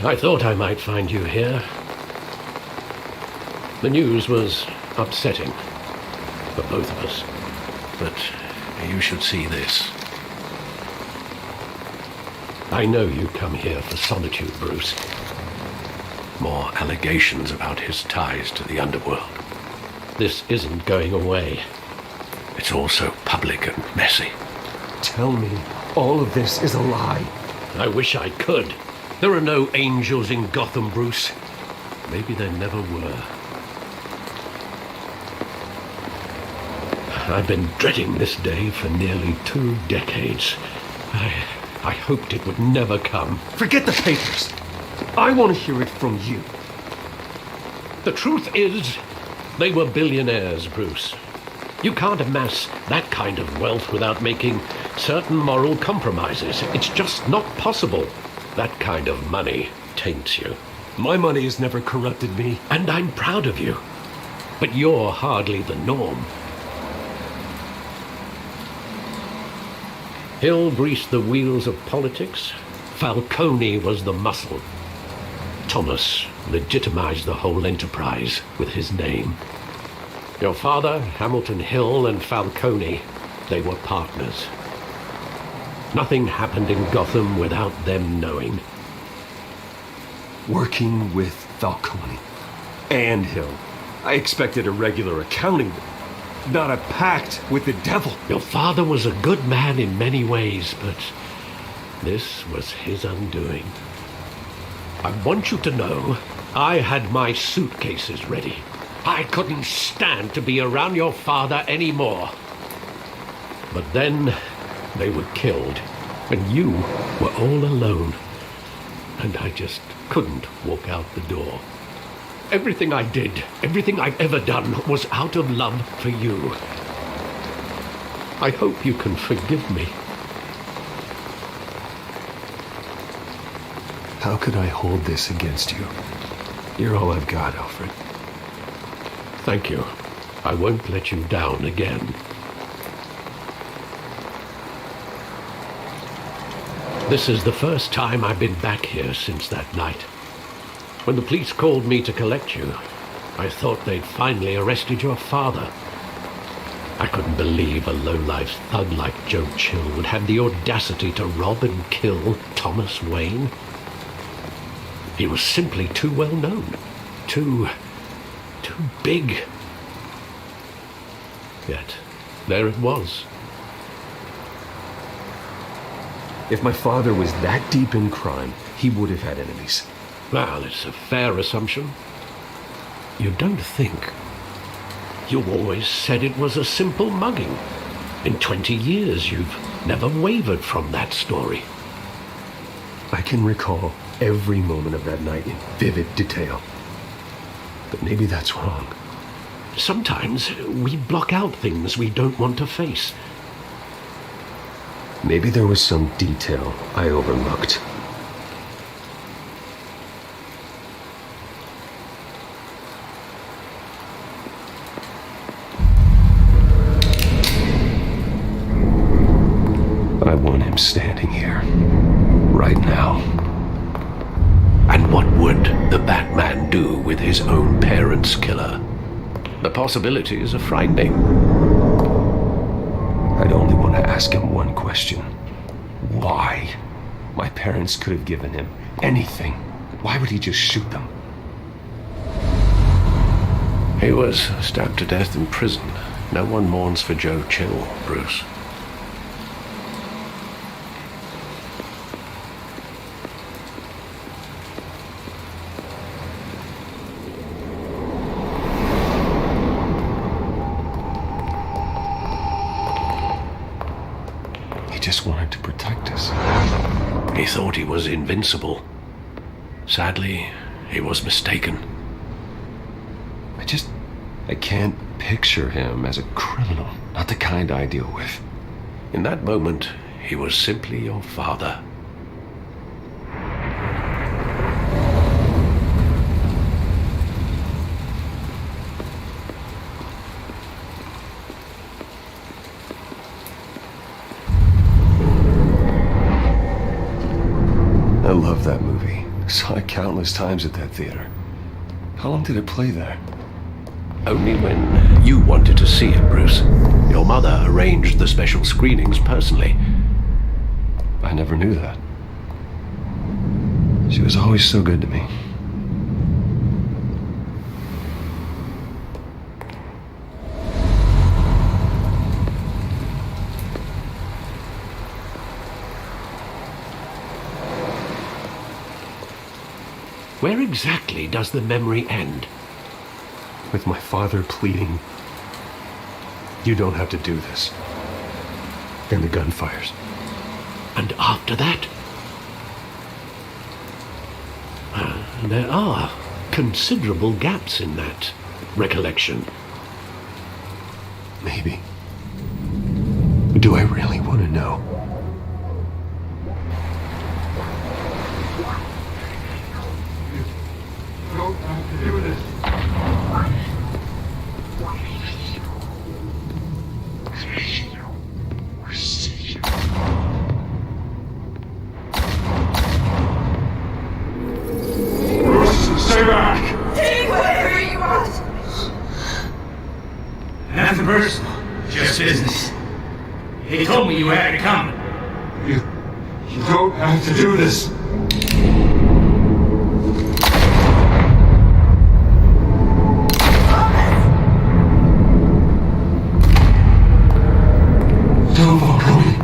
I thought I might find you here. The news was upsetting for both of us, but you should see this. I know you come here for solitude, Bruce. More allegations about his ties to the underworld. This isn't going away. It's all so public and messy. Tell me, all of this is a lie. I wish I could. There are no angels in Gotham, Bruce. Maybe there never were. I've been dreading this day for nearly 2 decades. I hoped it would never come. Forget the papers. I want to hear it from you. The truth is, they were billionaires, Bruce. You can't amass that kind of wealth without making certain moral compromises. It's just not possible. That kind of money taints you. My money has never corrupted me. And I'm proud of you. But you're hardly the norm. Hill greased the wheels of politics. Falcone was the muscle. Thomas legitimized the whole enterprise with his name. Your father, Hamilton Hill, and Falcone, they were partners. Nothing happened in Gotham without them knowing. Working with Falcone and Hill. I expected a regular accounting, not a pact with the devil. Your father was a good man in many ways, but this was his undoing. I want you to know, I had my suitcases ready. I couldn't stand to be around your father anymore. But then they were killed, and you were all alone. And I just couldn't walk out the door. Everything I did, everything I've ever done, was out of love for you. I hope you can forgive me. How could I hold this against you? You're all I've got, Alfred. Thank you. I won't let you down again. This is the first time I've been back here since that night. When the police called me to collect you, I thought they'd finally arrested your father. I couldn't believe a low-life thug like Joe Chill would have the audacity to rob and kill Thomas Wayne. He was simply too well known, too big. Yet, there it was. If my father was that deep in crime, he would have had enemies. Well, it's a fair assumption. You don't think. You always said it was a simple mugging. In 20 years, you've never wavered from that story. I can recall every moment of that night in vivid detail. But maybe that's wrong. Sometimes we block out things we don't want to face. Maybe there was some detail I overlooked. I want him standing here, right now. And what would the Batman do with his own parents' killer? The possibilities are frightening. I'd only want to ask him one question. Why? My parents could have given him anything. Why would he just shoot them? He was stabbed to death in prison. No one mourns for Joe Chill, Bruce. He just wanted to protect us. He thought he was invincible. Sadly, he was mistaken. I can't picture him as a criminal. Not the kind I deal with. In that moment, he was simply your father. I love that movie. Saw it countless times at that theater. How long did it play there? Only when you wanted to see it, Bruce. Your mother arranged the special screenings personally. I never knew that. She was always so good to me. Where exactly does the memory end? With my father pleading, "You don't have to do this." And the gun fires. And after that? There are considerable gaps in that recollection. Maybe. Do I really want to know? You don't have to do this. Stay back! Take whatever you want! Nothing personal, just business. He told me you had it coming. You don't have to do this. Don't follow me.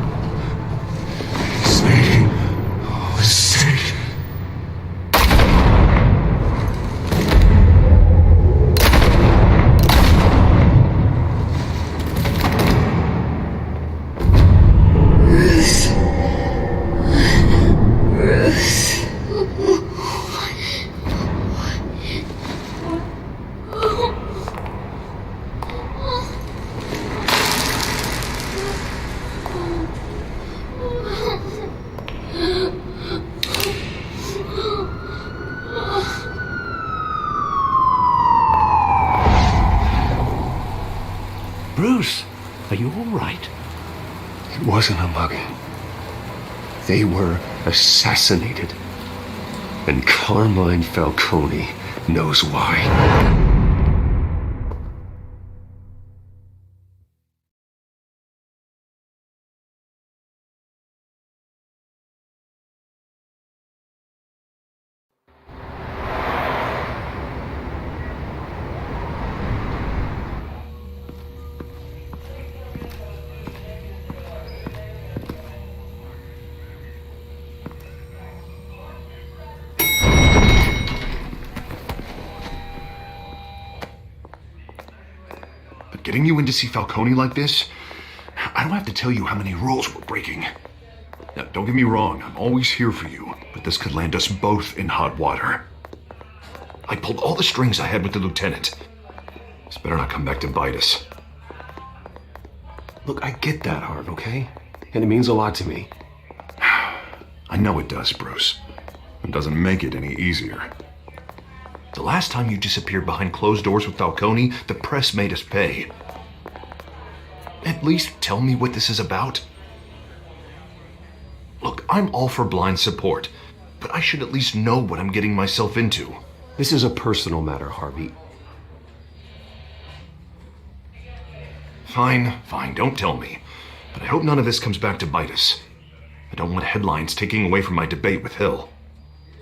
It's making a mistake. Bruce, are you all right? It wasn't a mugging. They were assassinated. And Carmine Falcone knows why. Getting you in to see Falcone like this, I don't have to tell you how many rules we're breaking. Now, don't get me wrong, I'm always here for you, but this could land us both in hot water. I pulled all the strings I had with the lieutenant. This better not come back to bite us. Look, I get that, Harv, okay? And it means a lot to me. I know it does, Bruce. It doesn't make it any easier. The last time you disappeared behind closed doors with Falcone, the press made us pay. At least tell me what this is about. Look, I'm all for blind support, but I should at least know what I'm getting myself into. This is a personal matter, Harvey. Fine, don't tell me. But I hope none of this comes back to bite us. I don't want headlines taking away from my debate with Hill.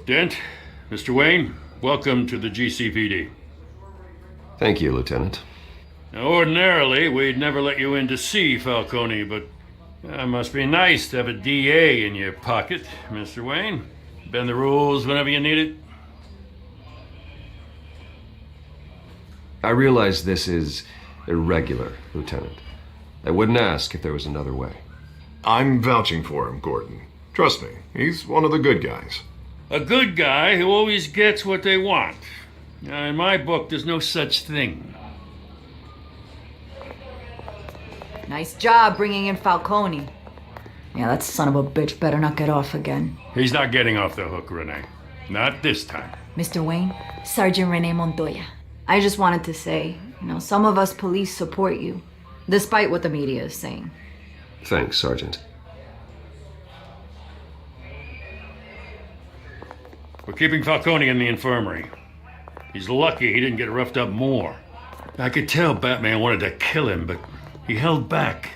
Dent, Mr. Wayne, welcome to the GCPD. Thank you, Lieutenant. Now, ordinarily, we'd never let you in to see Falcone, but it must be nice to have a DA in your pocket, Mr. Wayne. Bend the rules whenever you need it. I realize this is irregular, Lieutenant. I wouldn't ask if there was another way. I'm vouching for him, Gordon. Trust me, he's one of the good guys. A good guy who always gets what they want. Now, in my book, there's no such thing. Nice job bringing in Falcone. Yeah, that son of a bitch better not get off again. He's not getting off the hook, Renee. Not this time. Mr. Wayne, Sergeant Renee Montoya. I just wanted to say, some of us police support you, despite what the media is saying. Thanks, Sergeant. We're keeping Falcone in the infirmary. He's lucky he didn't get roughed up more. I could tell Batman wanted to kill him, but he held back.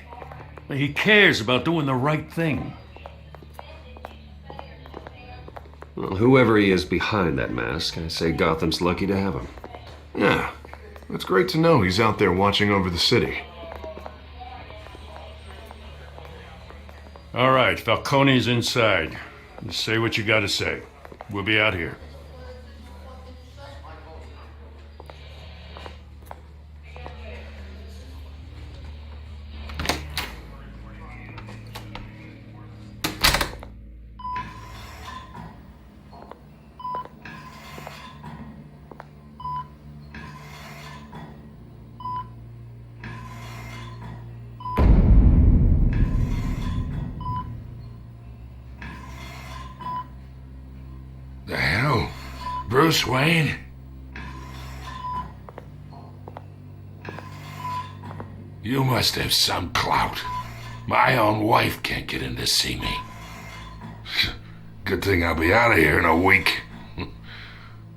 He cares about doing the right thing. Well, whoever he is behind that mask, I say Gotham's lucky to have him. Yeah, it's great to know he's out there watching over the city. All right, Falcone's inside. Just say what you gotta say. We'll be out here. The hell? Bruce Wayne? You must have some clout. My own wife can't get in to see me. Good thing I'll be out of here in a week.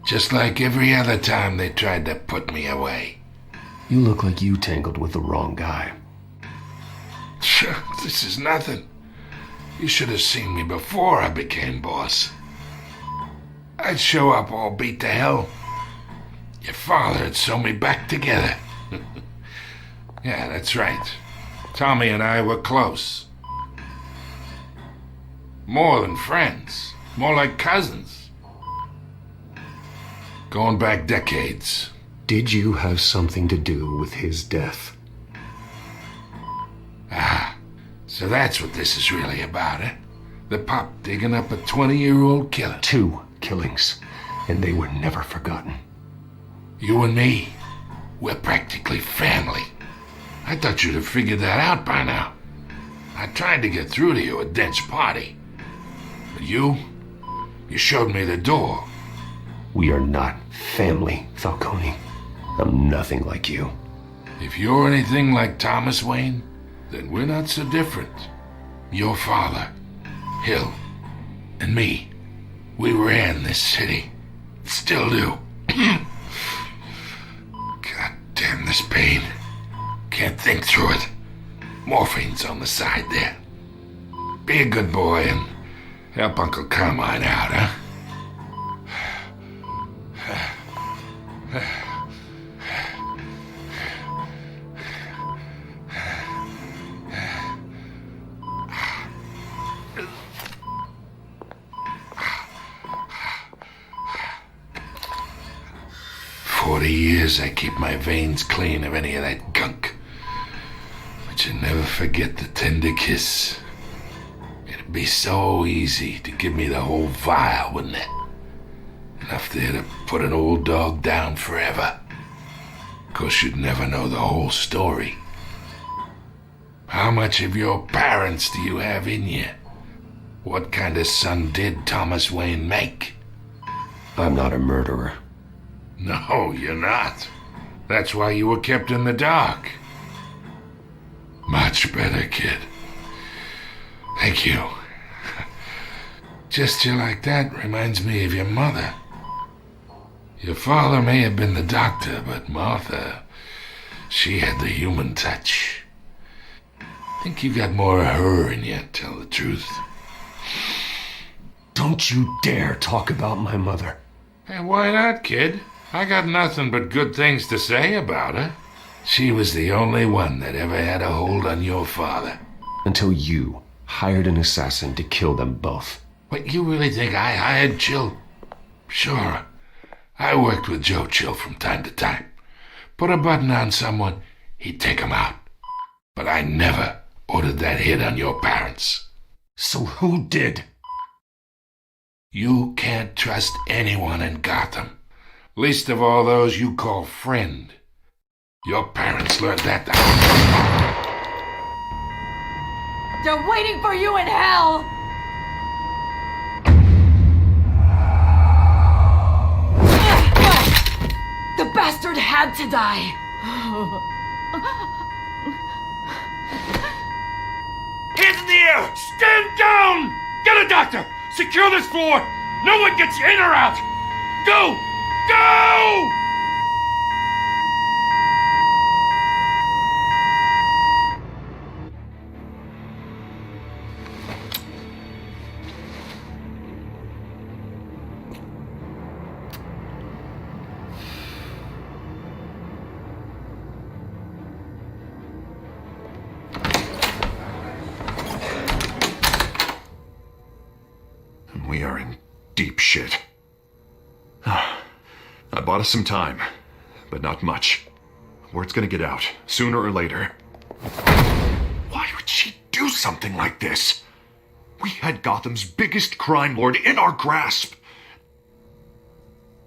Just like every other time they tried to put me away. You look like you tangled with the wrong guy. This is nothing. You should have seen me before I became boss. I'd show up all beat to hell. Your father'd sew me back together. Yeah, that's right. Tommy and I were close. More than friends. More like cousins. Going back decades. Did you have something to do with his death? Ah, so that's what this is really about, eh? The pup digging up a 20-year-old killer. 2 killings, and they were never forgotten. You and me, we're practically family. I thought you'd have figured that out by now. I tried to get through to you at Dent's party. But you showed me the door. We are not family, Falcone. I'm nothing like you. If you're anything like Thomas Wayne, then we're not so different. Your father, Hill, and me, we ran this city. Still do. God damn this pain. Can't think through it. Morphine's on the side there. Be a good boy and help Uncle Carmine out, huh? 40 years I keep my veins clean of any of that gunk. But you never forget the tender kiss. It'd be so easy to give me the whole vial, wouldn't it? Enough there to put an old dog down forever. Of course, you'd never know the whole story. How much of your parents do you have in you? What kind of son did Thomas Wayne make? I'm not a murderer. No, you're not. That's why you were kept in the dark. Much better, kid. Thank you. Gesture like that reminds me of your mother. Your father may have been the doctor, but Martha, she had the human touch. I think you got more of her in you, to tell the truth. Don't you dare talk about my mother. Hey, why not, kid? I got nothing but good things to say about her. She was the only one that ever had a hold on your father. Until you hired an assassin to kill them both. What, you really think I hired Chill? Sure. I worked with Joe Chill from time to time. Put a button on someone, he'd take him out. But I never ordered that hit on your parents. So who did? You can't trust anyone in Gotham. Least of all those you call friend. Your parents learned that. They're waiting for you in hell! The bastard had to die! Hands in the air! Stand down! Get a doctor! Secure this floor! No one gets in or out! Go! Go! We are in deep shit. I bought us some time, but not much. Word's gonna get out, sooner or later. Why would she do something like this? We had Gotham's biggest crime lord in our grasp.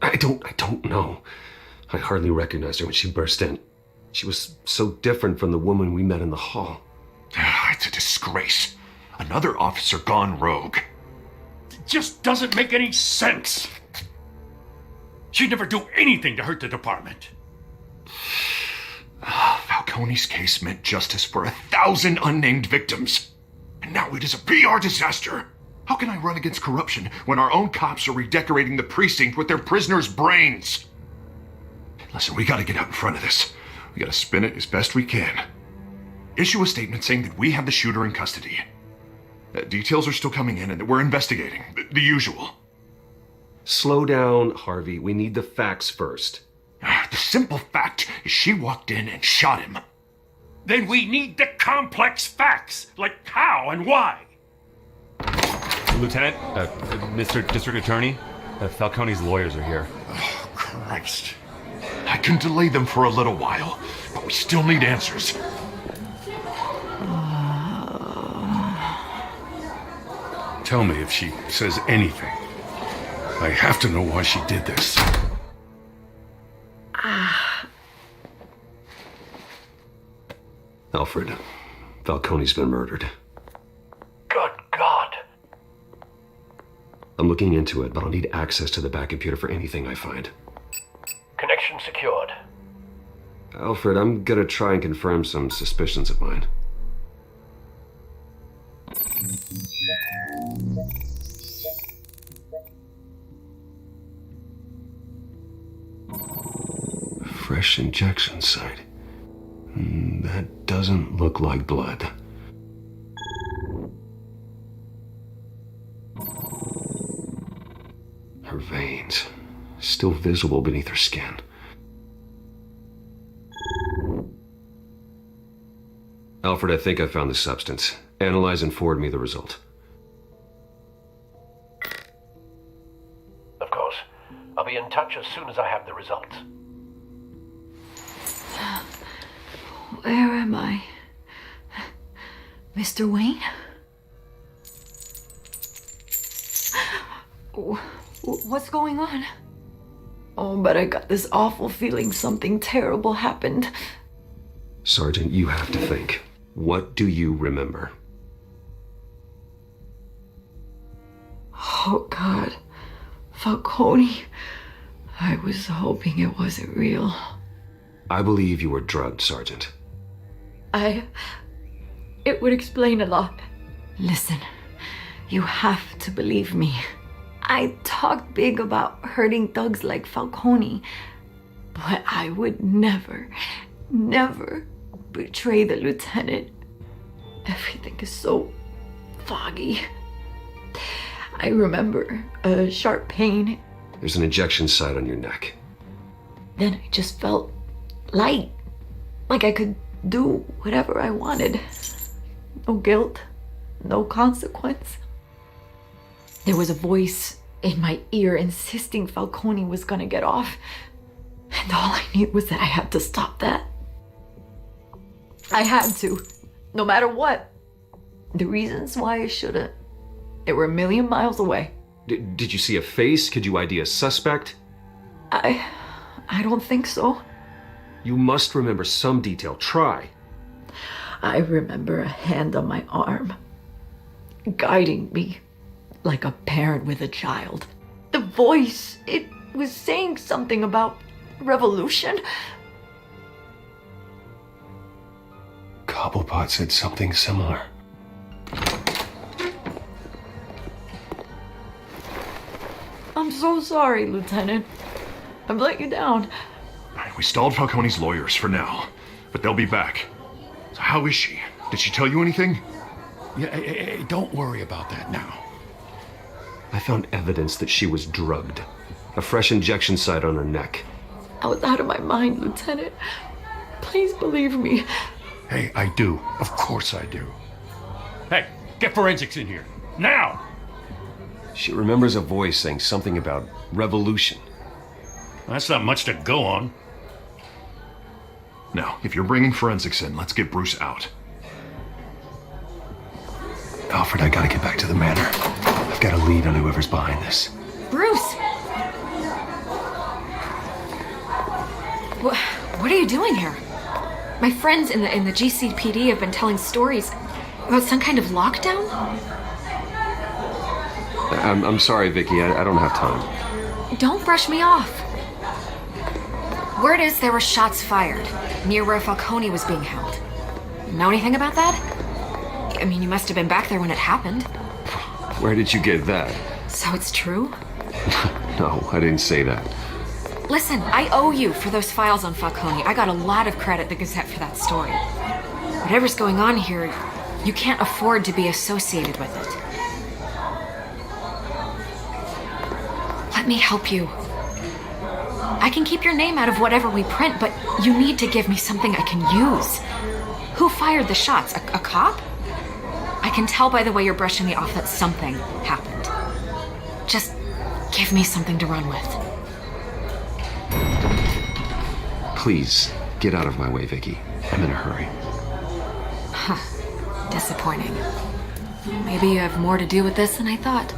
I don't know. I hardly recognized her when she burst in. She was so different from the woman we met in the hall. It's a disgrace. Another officer gone rogue. It just doesn't make any sense. She'd never do anything to hurt the department. Falcone's case meant justice for 1,000 unnamed victims. And now it is a PR disaster. How can I run against corruption when our own cops are redecorating the precinct with their prisoners' brains? Listen, we gotta get out in front of this. We gotta spin it as best we can. Issue a statement saying that we have the shooter in custody. Details are still coming in and that we're investigating. The usual. Slow down, Harvey. We need the facts first. The simple fact is she walked in and shot him. Then we need the complex facts, like how and why. Lieutenant, Mr. District Attorney, Falcone's lawyers are here. Oh, Christ. I can delay them for a little while, but we still need answers. Tell me if she says anything. I have to know why she did this. Alfred, Falcone's been murdered. Good God. I'm looking into it, but I'll need access to the back computer for anything I find. Connection secured. Alfred, I'm gonna try and confirm some suspicions of mine. Fresh injection site. That doesn't look like blood. Her veins, still visible beneath her skin. Alfred, I think I found the substance. Analyze and forward me the result. Of course. I'll be in touch as soon as I have the results. Where am I? Mr. Wayne? What's going on? Oh, but I got this awful feeling something terrible happened. Sergeant, you have to think. What do you remember? Oh, God. Falcone. I was hoping it wasn't real. I believe you were drugged, Sergeant. It would explain a lot. Listen, you have to believe me. I talked big about hurting thugs like Falcone, but I would never betray the lieutenant. Everything is so foggy. I remember a sharp pain. There's an injection site on your neck. Then I just felt light, like I could do whatever I wanted. No guilt, no consequence. There was a voice in my ear insisting Falcone was gonna get off, and all I knew was that I had to stop that. I had to, no matter what. The reasons why I shouldn't, they were a million miles away. Did you see a face? Could you ID a suspect? I don't think so. You must remember some detail. Try. I remember a hand on my arm, guiding me like a parent with a child. The voice, it was saying something about revolution. Cobblepot said something similar. I'm so sorry, Lieutenant. I've let you down. We stalled Falcone's lawyers for now, but they'll be back. So how is she? Did she tell you anything? Yeah, hey, don't worry about that now. I found evidence that she was drugged. A fresh injection site on her neck. I was out of my mind, Lieutenant. Please believe me. Hey, I do. Of course I do. Hey, get forensics in here. Now! She remembers a voice saying something about revolution. That's not much to go on. Now, if you're bringing forensics in, let's get Bruce out. Alfred, I gotta get back to the manor. I've got a lead on whoever's behind this. Bruce! What are you doing here? My friends in the GCPD have been telling stories about some kind of lockdown? I'm sorry, Vicky. I don't have time. Don't brush me off. Word is there were shots fired near where Falcone was being held. Know anything about that? I mean, you must have been back there when it happened. Where did you get that? So it's true? No, I didn't say that. Listen, I owe you for those files on Falcone. I got a lot of credit at the Gazette for that story. Whatever's going on here, you can't afford to be associated with it. Let me help you. I can keep your name out of whatever we print, but you need to give me something I can use. Who fired the shots? A cop? I can tell by the way you're brushing me off that something happened. Just give me something to run with. Please, get out of my way, Vicky. I'm in a hurry. Disappointing. Maybe you have more to do with this than I thought.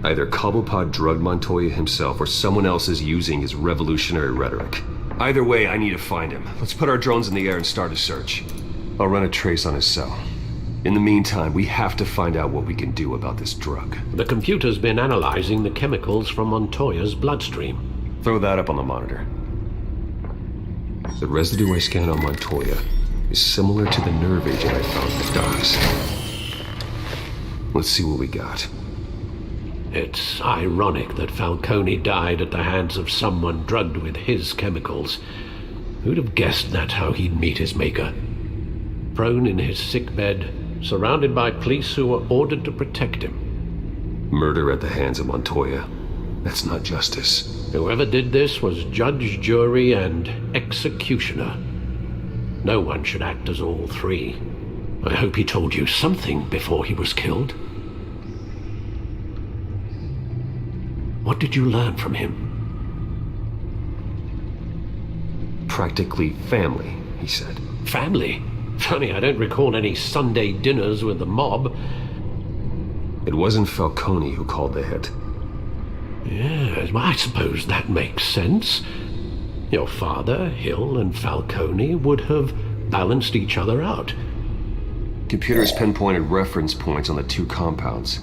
Either Cobblepot drugged Montoya himself or someone else is using his revolutionary rhetoric. Either way, I need to find him. Let's put our drones in the air and start a search. I'll run a trace on his cell. In the meantime, we have to find out what we can do about this drug. The computer's been analyzing the chemicals from Montoya's bloodstream. Throw that up on the monitor. The residue I scanned on Montoya is similar to the nerve agent I found in the docks. Let's see what we got. It's ironic that Falcone died at the hands of someone drugged with his chemicals. Who'd have guessed that's how he'd meet his maker? Prone in his sickbed, surrounded by police who were ordered to protect him. Murder at the hands of Montoya. That's not justice. Whoever did this was judge, jury, and executioner. No one should act as all three. I hope he told you something before he was killed. What did you learn from him? Practically family, he said. Family? Funny, I don't recall any Sunday dinners with the mob. It wasn't Falcone who called the hit. Yes, well, I suppose that makes sense. Your father, Hill, and Falcone would have balanced each other out. Computers pinpointed reference points on the two compounds.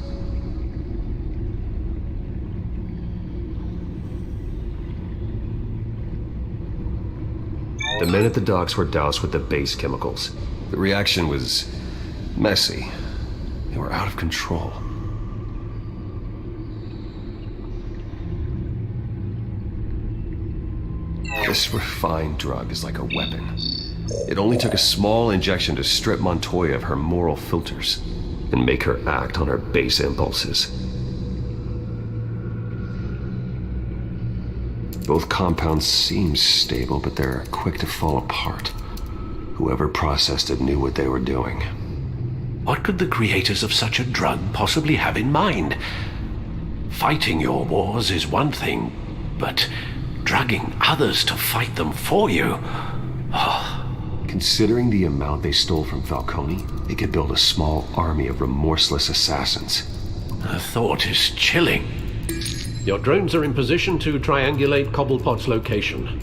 The men at the docks were doused with the base chemicals. The reaction was messy. They were out of control. This refined drug is like a weapon. It only took a small injection to strip Montoya of her moral filters and make her act on her base impulses. Both compounds seem stable, but they're quick to fall apart. Whoever processed it knew what they were doing. What could the creators of such a drug possibly have in mind? Fighting your wars is one thing, but drugging others to fight them for you? Oh. Considering the amount they stole from Falcone, they could build a small army of remorseless assassins. The thought is chilling. Your drones are in position to triangulate Cobblepot's location.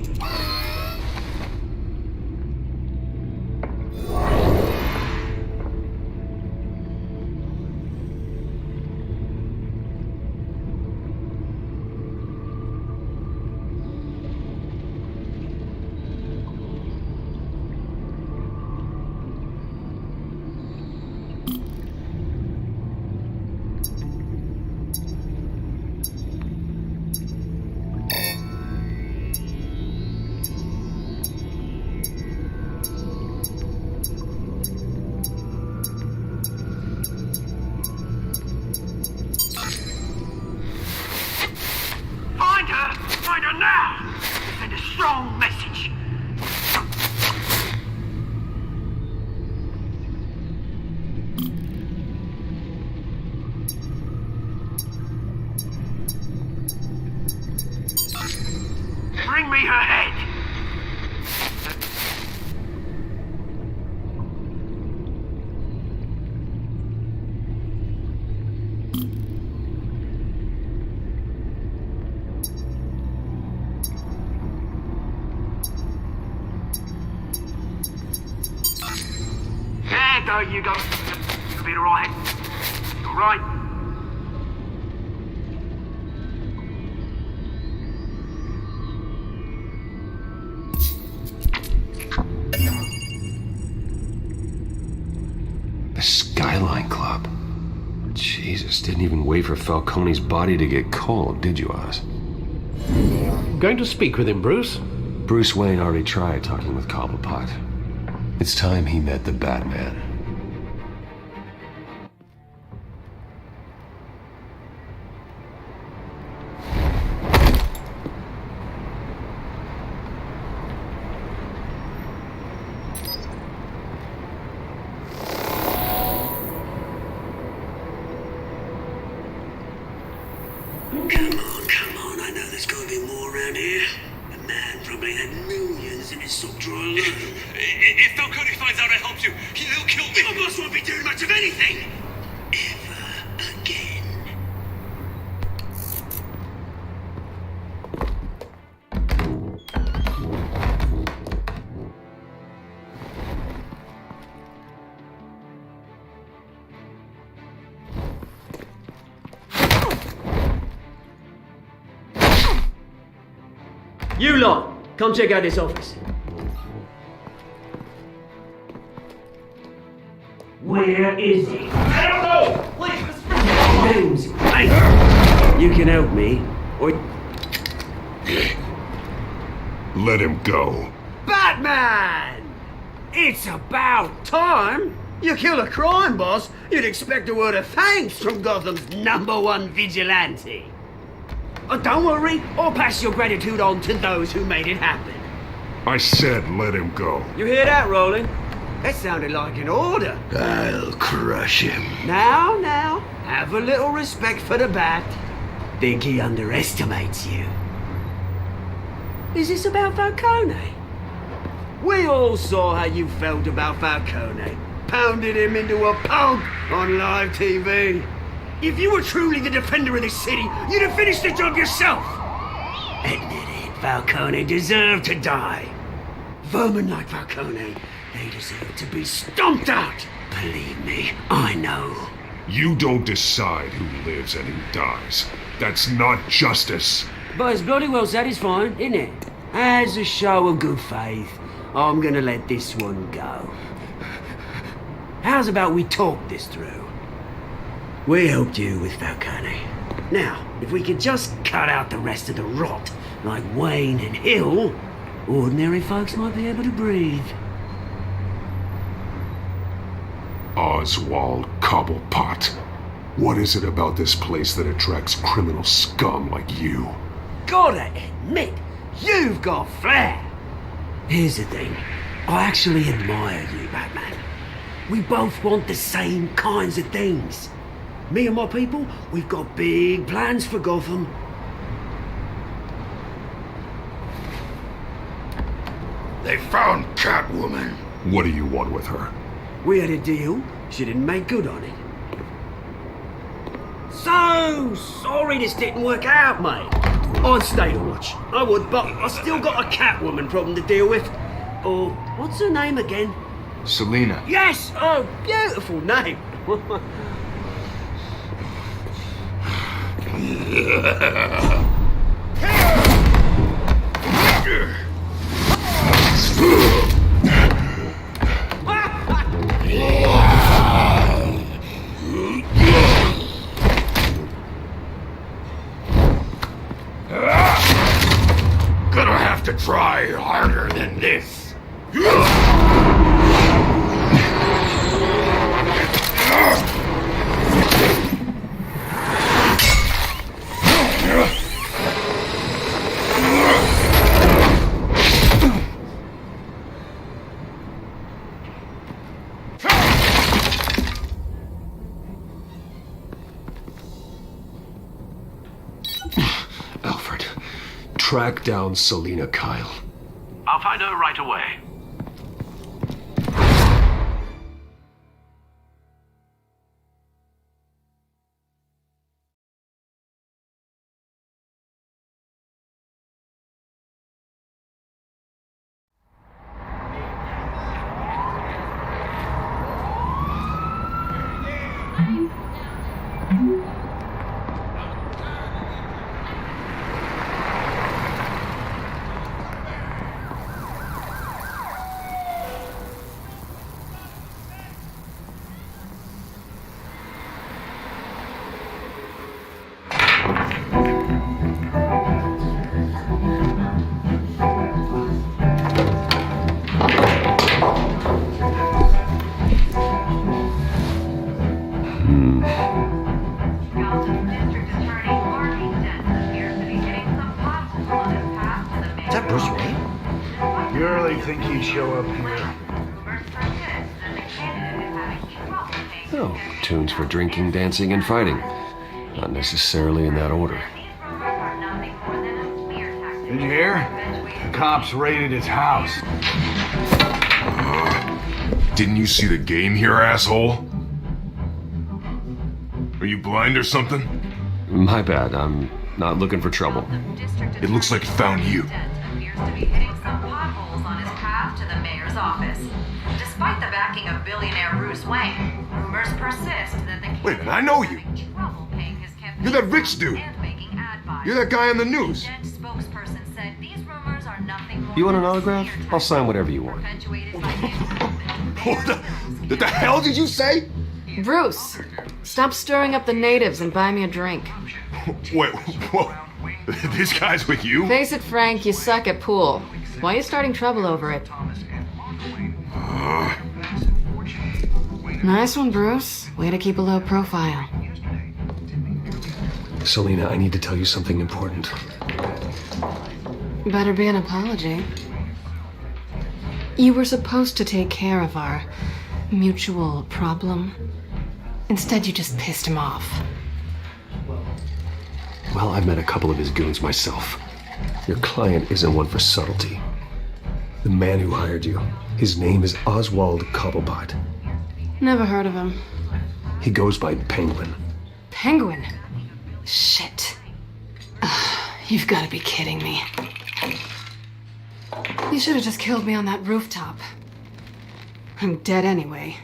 Find her now! Send a strong message. Bring me her head! There you go. You'll be alright. Alright. The Skyline Club. Jesus, didn't even wait for Falcone's body to get cold, did you, Oz? Going to speak with him, Bruce? Bruce Wayne already tried talking with Cobblepot. It's time he met the Batman. Come on, I know there's gotta be more around here. The man probably had millions in his sock drawer alone. If Falcone finds out I helped you, he'll kill me. Your boss won't be doing much of anything. Ever again. You lot, come check out this office. Where is he? I don't know! Please, Names. Hey, you can help me, or... Let him go. Batman! It's about time. You kill a crime boss, you'd expect a word of thanks from Gotham's #1 vigilante. Don't worry, I'll pass your gratitude on to those who made it happen. I said let him go. You hear that, Roland? That sounded like an order. I'll crush him. Now, have a little respect for the Bat. Think he underestimates you. Is this about Falcone? We all saw how you felt about Falcone. Pounded him into a pulp on live TV. If you were truly the defender of this city, you'd have finished the job yourself. Admit it, Falcone deserved to die. Vermin like Falcone, they deserve to be stomped out. Believe me, I know. You don't decide who lives and who dies. That's not justice. But it's bloody well satisfying, isn't it? As a show of good faith, I'm gonna let this one go. How's about we talk this through? We helped you with Falcone. Now, if we could just cut out the rest of the rot, like Wayne and Hill, ordinary folks might be able to breathe. Oswald Cobblepot. What is it about this place that attracts criminal scum like you? Gotta admit, you've got flair. Here's the thing. I actually admire you, Batman. We both want the same kinds of things. Me and my people, we've got big plans for Gotham. They found Catwoman. What do you want with her? We had a deal. She didn't make good on it. So sorry this didn't work out, mate. I'd stay to watch. I would, but I still got a Catwoman problem to deal with. Oh, what's her name again? Selina. Yes! Oh, beautiful name. Gonna have to try harder than this. Alfred, track down Selina Kyle. I'll find her right away. Is that Bruce Wayne? You really think he'd show up here? Oh, tunes for drinking, dancing, and fighting. Not necessarily in that order. Did you hear? The cops raided his house. Didn't you see the game here, asshole? Are you blind or something? My bad, I'm not looking for trouble. It looks like it found you. Appears to be hitting some potholes on his path to the mayor's office. Despite the backing of billionaire Bruce Wayne, rumors persist that the Wait a minute, I know you. You're that rich dude. You're that guy on the news. Spokesperson said these rumors are nothing more You want an autograph? I'll sign whatever you want. What the hell did you say? Bruce, stop stirring up the natives and buy me a drink. Wait, whoa. This guy's with you? Face it, Frank, you suck at pool. Why are you starting trouble over it? Nice one, Bruce. Way to keep a low profile. Selina, I need to tell you something important. Better be an apology. You were supposed to take care of our mutual problem. Instead, you just pissed him off. Well, I've met a couple of his goons myself. Your client isn't one for subtlety. The man who hired you, his name is Oswald Cobblepot. Never heard of him. He goes by Penguin. Penguin? Shit. You've got to be kidding me. You should have just killed me on that rooftop. I'm dead anyway.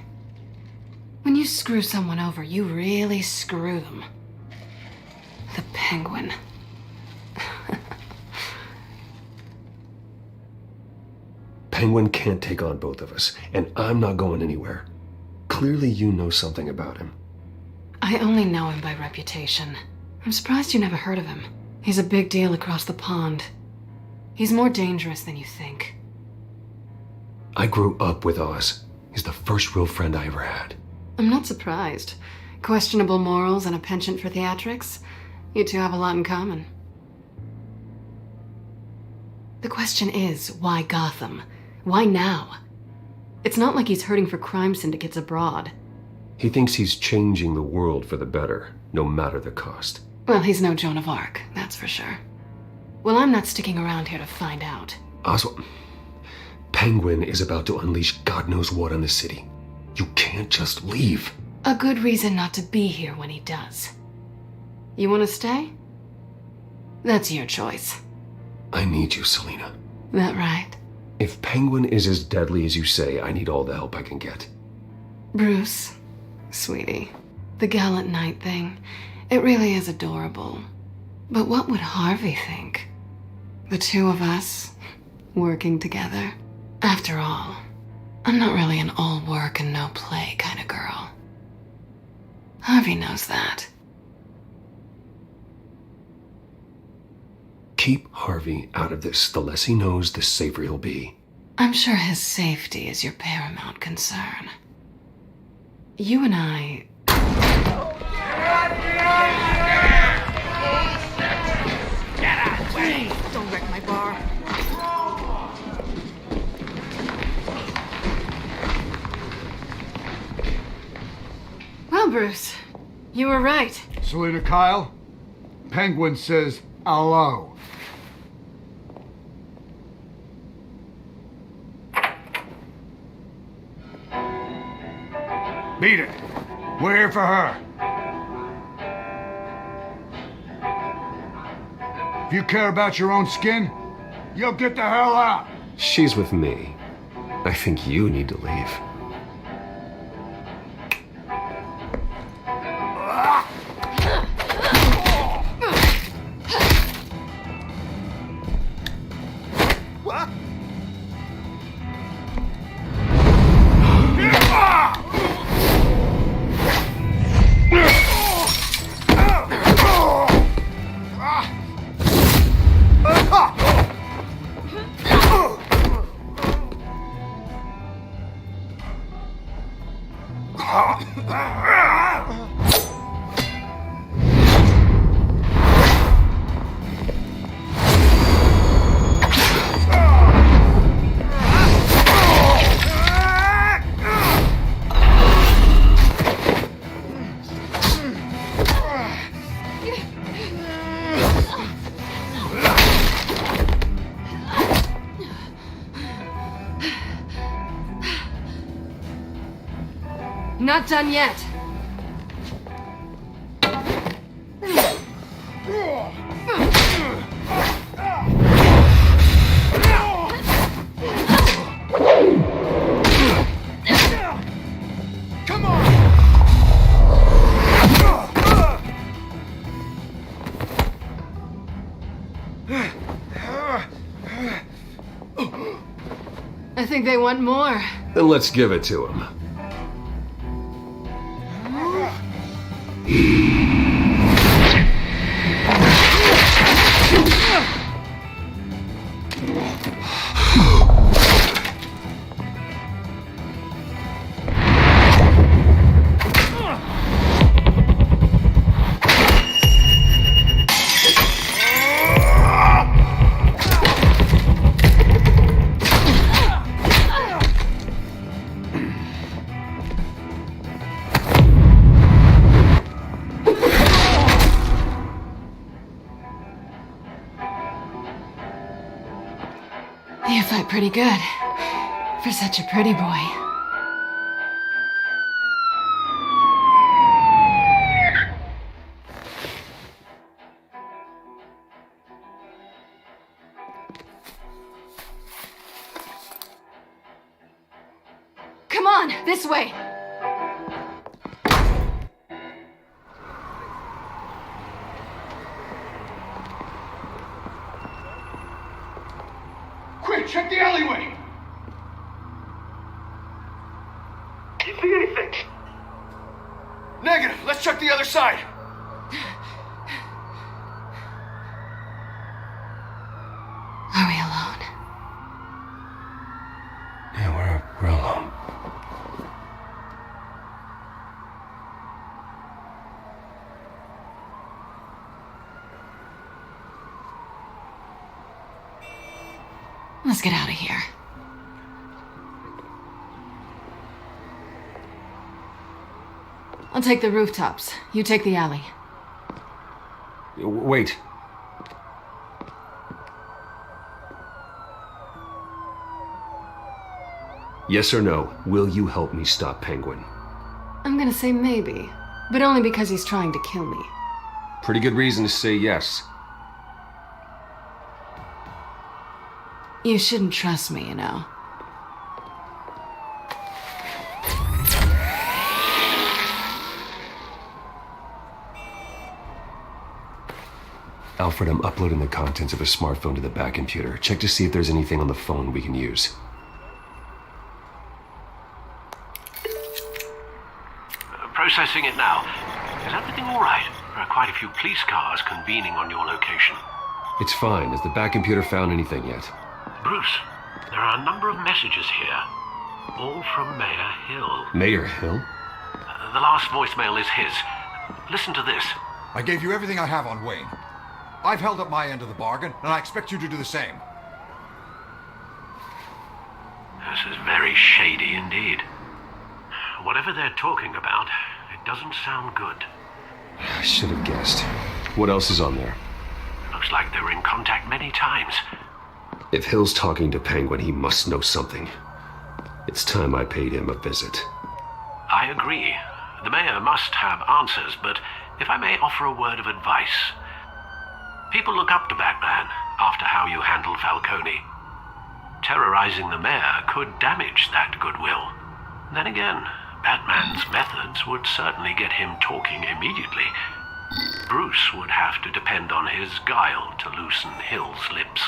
When you screw someone over, you really screw them. The Penguin. Penguin can't take on both of us, and I'm not going anywhere. Clearly you know something about him. I only know him by reputation. I'm surprised you never heard of him. He's a big deal across the pond. He's more dangerous than you think. I grew up with Oz. He's the first real friend I ever had. I'm not surprised. Questionable morals and a penchant for theatrics. You two have a lot in common. The question is, why Gotham? Why now? It's not like he's hurting for crime syndicates abroad. He thinks he's changing the world for the better, no matter the cost. Well, he's no Joan of Arc, that's for sure. Well, I'm not sticking around here to find out. Oswald, Penguin is about to unleash God knows what on the city. You can't just leave. A good reason not to be here when he does. You want to stay? That's your choice. I need you, Selena. That right? If Penguin is as deadly as you say, I need all the help I can get. Bruce, sweetie, the gallant knight thing, it really is adorable. But what would Harvey think? The two of us, working together. After all, I'm not really an all work and no play kind of girl. Harvey knows that. Keep Harvey out of this. The less he knows, the safer he'll be. I'm sure his safety is your paramount concern. You and I... Get out of the way! Don't wreck my bar. Well, Bruce, you were right. Selena Kyle, Penguin says hello. Beat it. We're here for her. If you care about your own skin, you'll get the hell out. She's with me. I think you need to leave. Not done yet. Come on! I think they want more. Then let's give it to him. You fight pretty good for such a pretty boy. Come on, this way. Quick, check the alleyway! You see anything? Negative. Let's check the other side. Are we alone? Yeah, we're alone. Let's get out of here. I'll take the rooftops. You take the alley. Wait. Yes or no, will you help me stop Penguin? I'm gonna say maybe, but only because he's trying to kill me. Pretty good reason to say yes. You shouldn't trust me, you know. Alfred, I'm uploading the contents of a smartphone to the back computer. Check to see if there's anything on the phone we can use. Processing it now. Is everything all right? There are quite a few police cars convening on your location. It's fine. Has the back computer found anything yet? Bruce, there are a number of messages here. All from Mayor Hill. Mayor Hill? The last voicemail is his. Listen to this. I gave you everything I have on Wayne. I've held up my end of the bargain, and I expect you to do the same. This is very shady indeed. Whatever they're talking about, it doesn't sound good. I should have guessed. What else is on there? Looks like they were in contact many times. If Hill's talking to Penguin, he must know something. It's time I paid him a visit. I agree. The mayor must have answers, but if I may offer a word of advice. People look up to Batman after how you handled Falcone. Terrorizing the mayor could damage that goodwill. Then again, Batman's methods would certainly get him talking immediately. Bruce would have to depend on his guile to loosen Hill's lips.